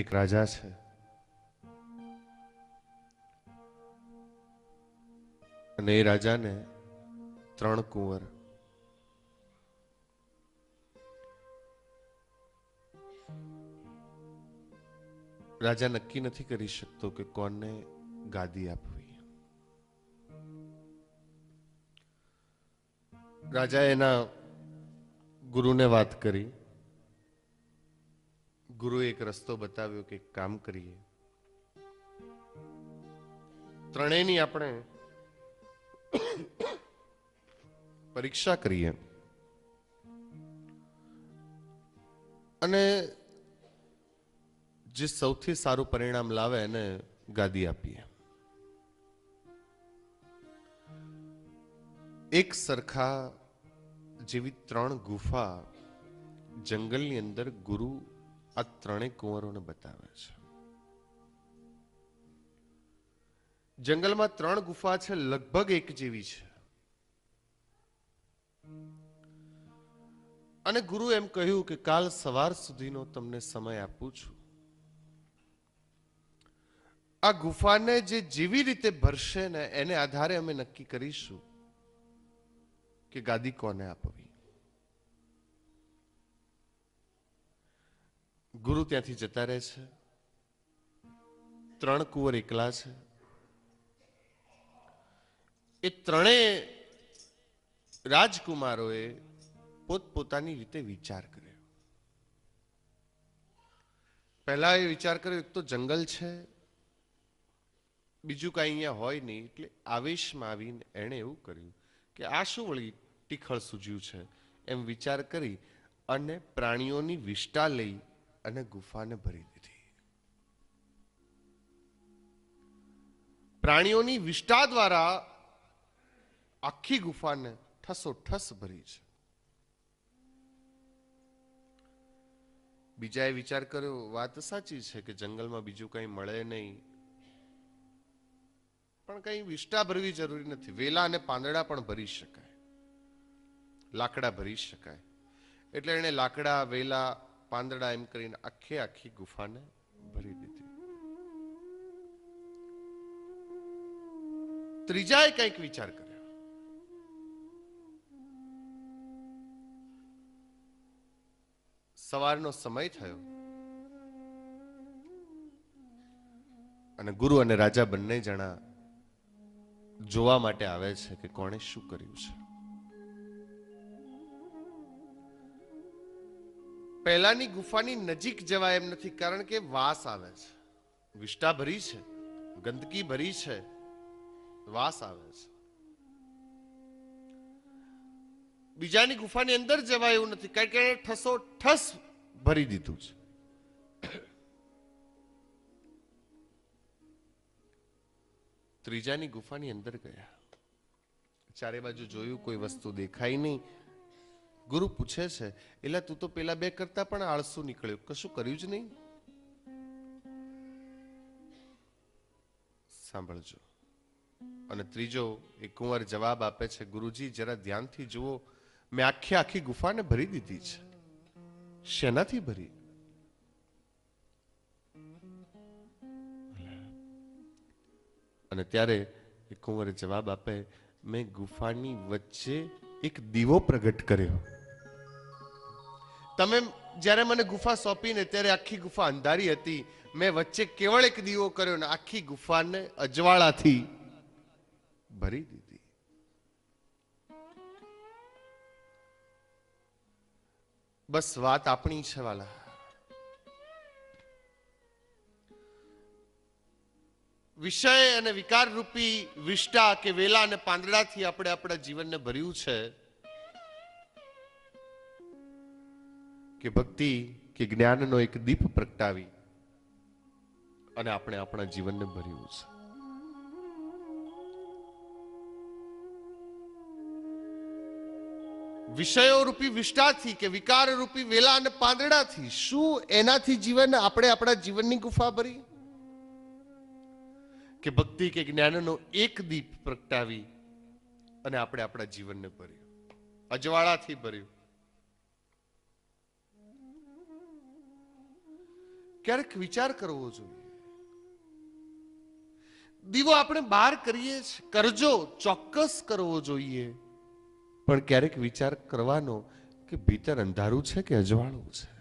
એક રાજા છે અને એ રાજાને 3 કુંવર. રાજા નક્કી નથી કરી શકતો કે કોને ગાદી આપવી. રાજા એના ગુરુને વાત કરી. ગુરુએ એક રસ્તો બતાવ્યો કે કામ કરીએ, ત્રણેયની આપણે પરીક્ષા કરીએ અને જે સૌથી સારું પરિણામ લાવે એને ગાદી આપીએ. એક સરખા જેવી 3 ગુફા જંગલની અંદર ગુરુ આ 3 કુંવરોને બતાવે છે. જંગલમાં 3 ગુફા છે, લગભગ એક જેવી છે. અને ગુરુ એમ કહ્યું કે કાલ સવાર સુધીનો તમને સમય આપું છું. આ ગુફાને જે જેવી રીતે ભરશે ને એને આધારે અમે નક્કી કરીશું કે ગાદી કોને આપવી. ગુરુ ત્યાંથી જતા રહે છે. 3 કુંવર એકલા છે. એ 3 રાજકુમારોએ પોતપોતાની રીતે વિચાર કર્યો. પહેલા એ વિચાર કર્યો, એક તો જંગલ છે, બીજું કઈ અહીંયા હોય નહીં, એટલે આવેશમાં આવીને એણે એવું કર્યું કે આ શું વળી ટીખળ સૂજ્યું છે એમ વિચાર કરી અને પ્રાણીઓની વિષ્ટા લઈ અને ગુફાને ભરી દીધી. પ્રાણીઓની વિષ્ટા દ્વારા આખી ગુફાને ઠસોઠસ ભરી છે. બીજાએ વિચાર કર્યો, વાત સાચી છે કે જંગલમાં બીજું કંઈ મળે નહીં, પણ કંઈ વિષ્ટા ભરવી જરૂરી નથી, વેલા અને પાંદડા પણ ભરી શકાય, લાકડા ભરી શકાય. એટલે એને લાકડા, વેલા, પાંદડા એમ કરીને આખી ગુફાને ભરી દીધી. ત્રીજાએ કંઈક વિચાર કર્યો. સવારનો સમય થયો અને ગુરુ અને રાજા બંને જણા જોવા માટે આવે છે કે કોણે શું કર્યું છે. પહેલાની ગુફાની નજીક જવાય એમ નથી, કારણ કે વાસ આવે છે, વિષ્ટા ભરી છે, ગંદકી ભરી છે, વાસ આવે છે. બીજાની ગુફાની અંદર જવાય એવું નથી, કારણ કે એને ઠસોઠસ ભરી દીધું છે. ત્રીજાની ગુફાની અંદર ગયા, ચારે બાજુ જોયું, કોઈ વસ્તુ દેખાય નહીં. ગુરુ પૂછે છે, એલા તું તો પેલા 2 કરતા પણ આળસુ નીકળ્યો, કશું કર્યું જ નહીં? સાંભળજો. અને ત્રીજો એક કુંવર જવાબ આપે છે, ગુરુજી જરા ધ્યાનથી જુઓ, મેં આખી ગુફાને ભરી દીધી છે. શેનાથી ભરી? અને ત્યારે એક કુંવરે જવાબ આપે, મેં ગુફાની વચ્ચે એક દીવો પ્રગટ કર્યો. તમે જ્યારે મને ગુફા સોંપીને ત્યારે આખી ગુફા અંધારી હતી, મેં વચ્ચે કેવળ એક દીવો કર્યો ને આખી ગુફાને અજવાળાથી ભરી દીધી. બસ વાત આપણી છે વાલા. વિષય અને વિકાર રૂપી વિષ્ટા કે વેલા અને પાંદડાથી આપણે આપણા જીવનને ભર્યું છે કે ભક્તિ કે જ્ઞાનનો એક દીપ પ્રગટાવી અને આપણે આપણા જીવનને ભર્યું છે. વિષયો રૂપી વિષ્ટાથી કે વિકાર રૂપી વેલા અને પાંદડાથી, શું એનાથી જીવન આપણે આપણા જીવનની ગુફા ભરી? કે ભક્તિ કે જ્ઞાનનો એક દીપ પ્રગટાવી અને આપણે આપણા જીવનને ભર્યું, અજવાળાથી ભર્યું. ક્યારેક વિચાર કરવો જોઈએ. દીવો આપણે બહાર કરીએ છીએ, કરજો, ચોક્કસ કરવો જોઈએ, પણ ક્યારેક વિચાર કરવાનો કે ભીતર અંધારું છે કે અજવાળું છે.